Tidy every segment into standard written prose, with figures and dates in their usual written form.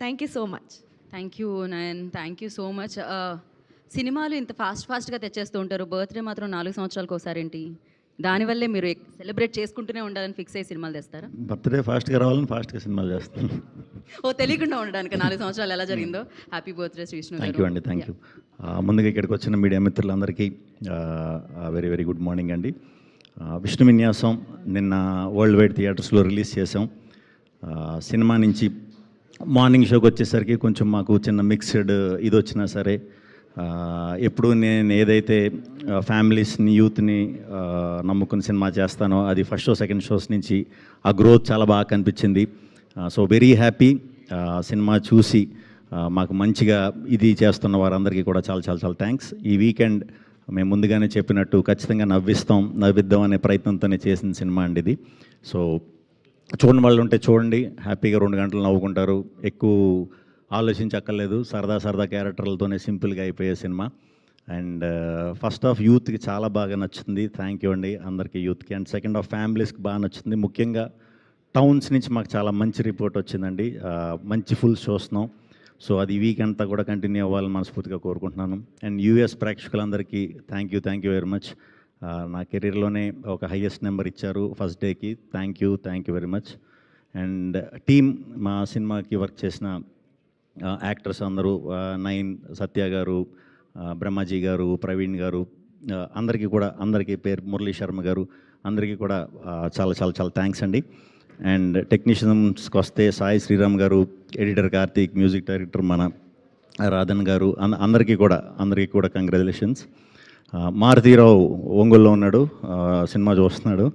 Thank you so much. Thank you Nayan, thank you so much. సినిమాలు ఇంత ఫాస్ట్గా తెచ్చేస్తూ ఉంటారు, బర్త్డే మాత్రం 4 సంవత్సరాలకు ఒకసారి ఏంటి? దానివల్లే మీరు సెలబ్రేట్ చేసుకుంటూనే ఉండాలని ఫిక్స్ అయ్యి సినిమాలు తెస్తారా? బర్త్డే ఫాస్ట్గా రావాలని ఫాస్ట్గా సినిమాలు చేస్తాను. తెలియకుండా ఉండడానికి 4 సంవత్సరాలు ఎలా జరిగిందో. Happy birthday Shri Vishnu. Thank you అండి, థ్యాంక్ యూ. ముందుగా ఇక్కడికి వచ్చిన మీడియా మిత్రులందరికీ వెరీ వెరీ గుడ్ మార్నింగ్ అండి. విష్ణు విన్యాసం నిన్న వరల్డ్ వైడ్ థియేటర్స్లో రిలీజ్ చేసాం. సినిమా నుంచి మార్నింగ్ షోకి వచ్చేసరికి కొంచెం మాకు చిన్న మిక్స్డ్ ఇది వచ్చినా సరే, ఎప్పుడు నేను ఏదైతే ఫ్యామిలీస్ని యూత్ని నమ్ముకుని సినిమా చేస్తానో అది ఫస్ట్ షో సెకండ్ షోస్ నుంచి ఆ గ్రోత్ చాలా బాగా కనిపించింది. So very happy. సినిమా చూసి మాకు మంచిగా ఇది చేస్తున్న వారందరికీ కూడా చాలా చాలా చాలా థ్యాంక్స్. ఈ వీకెండ్ మేము ముందుగానే చెప్పినట్టు ఖచ్చితంగా నవ్విద్దాం అనే ప్రయత్నంతోనే చేసిన సినిమా అండి ఇది. సో చూడని వాళ్ళు ఉంటే చూడండి, హ్యాపీగా 2 గంటలు నవ్వుకుంటారు. ఎక్కువ ఆలోచించక్కర్లేదు, సరదా క్యారెక్టర్లతోనే సింపుల్గా అయిపోయే సినిమా. అండ్ ఫస్ట్ హాఫ్ యూత్కి చాలా బాగా నచ్చింది, థ్యాంక్ యూ అండి అందరికీ యూత్కి. అండ్ సెకండ్ హాఫ్ ఫ్యామిలీస్కి బాగా నచ్చింది. ముఖ్యంగా టౌన్స్ నుంచి మాకు చాలా మంచి రిపోర్ట్ వచ్చిందండి, మంచి ఫుల్ చూస్తున్నాం. సో అది వీక్ అంతా కూడా కంటిన్యూ అవ్వాలని మనస్ఫూర్తిగా కోరుకుంటున్నాను. అండ్ యూఎస్ ప్రేక్షకులందరికీ థ్యాంక్ యూ వెరీ మచ్. నా కెరీర్లోనే ఒక హైయెస్ట్ నెంబర్ ఇచ్చారు ఫస్ట్ డేకి, thank you very much. And team, మా సినిమాకి వర్క్ చేసిన యాక్టర్స్ అందరూ, నైన్, సత్య గారు, బ్రహ్మాజీ గారు, ప్రవీణ్ గారు, అందరికీ పేరు మురళీ శర్మ గారు, అందరికీ కూడా చాలా చాలా చాలా థ్యాంక్స్ అండి. అండ్ టెక్నీషియన్స్కి వస్తే సాయి శ్రీరామ్ గారు, ఎడిటర్ కార్తీక్, మ్యూజిక్ డైరెక్టర్ మన రాధన్ గారు, అందరికీ కూడా కంగ్రాచులేషన్స్. మారుతీరావు ఒంగోలులో ఉన్నాడు, సినిమా చూస్తున్నాడు.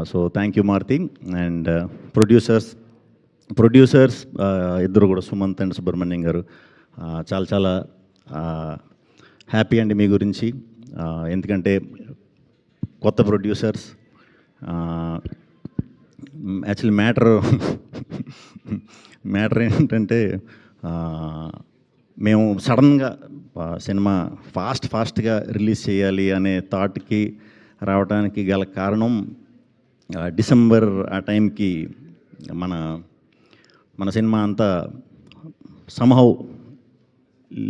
So thank you Maruti. And producers ఇద్దరు కూడా, సుమంత్ అండ్ సుబ్రహ్మణ్యం గారు, చాలా హ్యాపీ అండి మీ గురించి. ఎందుకంటే కొత్త ప్రొడ్యూసర్స్. యాక్చువల్లీ మ్యాటర్ ఏంటంటే, మేము సడన్గా సినిమా ఫాస్ట్గా రిలీజ్ చేయాలి అనే థాట్కి రావడానికి గల కారణం, డిసెంబర్ ఆ టైంకి మన సినిమా అంతా సమ్హౌ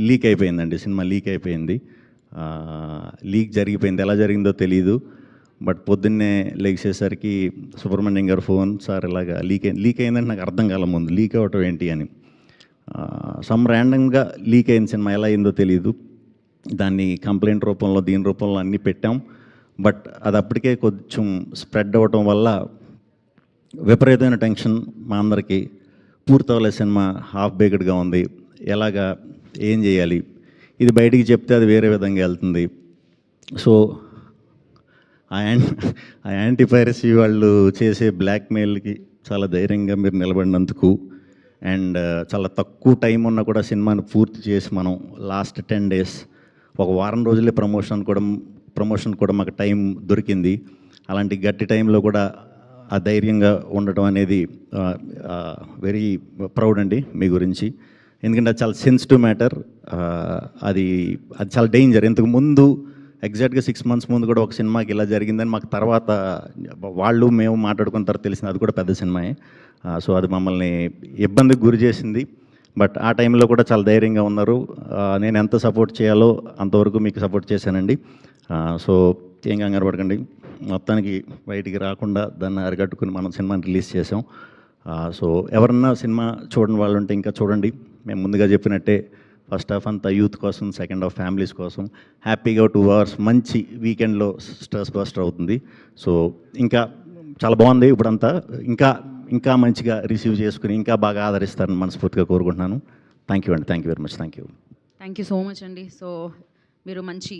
లీక్ అయిపోయిందండి. సినిమా లీక్ అయిపోయింది, లీక్ జరిగిపోయింది. ఎలా జరిగిందో తెలీదు. బట్ పొద్దున్నే లేచేసరికి సుబ్రహ్మణ్యం గారు ఫోన్, సార్ ఇలాగా లీక్ అయిందంటే నాకు అర్థం కాల ముందు లీక్ అవ్వటం ఏంటి అని. సమ్ ర్యాండమ్గా లీక్ అయిన సినిమా ఎలా అయిందో తెలియదు. దాన్ని కంప్లైంట్ రూపంలో దీని రూపంలో అన్నీ పెట్టాం. బట్ అది అప్పటికే కొంచెం స్ప్రెడ్ అవ్వటం వల్ల విపరీతమైన టెన్షన్ మా అందరికీ. పూర్తవలే సినిమా, హాఫ్ బేక్డ్గా ఉంది, ఏం చేయాలి, ఇది బయటికి చెప్తే అది వేరే విధంగా వెళ్తుంది. సో ఆ యాంటీ పైరసీ వాళ్ళు చేసే బ్లాక్మెయిల్కి చాలా ధైర్యంగా మీరు నిలబడినందుకు, అండ్ చాలా తక్కువ టైం ఉన్నా కూడా సినిమాని పూర్తి చేసి మనం లాస్ట్ 10 days, ఒక వారం రోజులే ప్రమోషన్ కూడా మాకు టైం దొరికింది. అలాంటి గట్టి టైంలో కూడా ఆ ధైర్యంగా ఉండటం అనేది వెరీ ప్రౌడ్ అండి మీ గురించి. ఎందుకంటే అది చాలా సెన్సిటివ్ మ్యాటర్, అది చాలా డేంజర్. ఇంతకు ముందు ఎగ్జాక్ట్గా 6 months ముందు కూడా ఒక సినిమాకి ఇలా జరిగిందని మాకు తర్వాత మేము మాట్లాడుకున్న తర్వాత తెలిసింది, అది కూడా పెద్ద సినిమాయే. సో అది మమ్మల్ని ఇబ్బందికి గురి చేసింది. బట్ ఆ టైంలో కూడా చాలా ధైర్యంగా ఉన్నారు. నేను ఎంత సపోర్ట్ చేయాలో అంతవరకు మీకు సపోర్ట్ చేశానండి. సో ఏం కంగారు పడకండి, మొత్తానికి బయటికి రాకుండా దాన్ని అరికట్టుకుని మనం సినిమాని రిలీజ్ చేసాం. సో ఎవరన్నా సినిమా చూడని వాళ్ళు ఉంటే ఇంకా చూడండి. మేము ముందుగా చెప్పినట్టే ఫస్ట్ హాఫ్ అంతా యూత్ కోసం, సెకండ్ హాఫ్ ఫ్యామిలీస్ కోసం. హ్యాపీగా 2 hours మంచి వీకెండ్లో స్ట్రెస్ బస్టర్ అవుతుంది. సో ఇంకా చాలా బాగుంది. ఇప్పుడంతా ఇంకా మంచిగా రిసీవ్ చేసుకుని ఇంకా బాగా ఆదరిస్తారని మనస్ఫూర్తిగా కోరుకుంటున్నాను. థ్యాంక్ యూ అండి, thank you very much. Thank you so much అండి. సో మీరు మంచి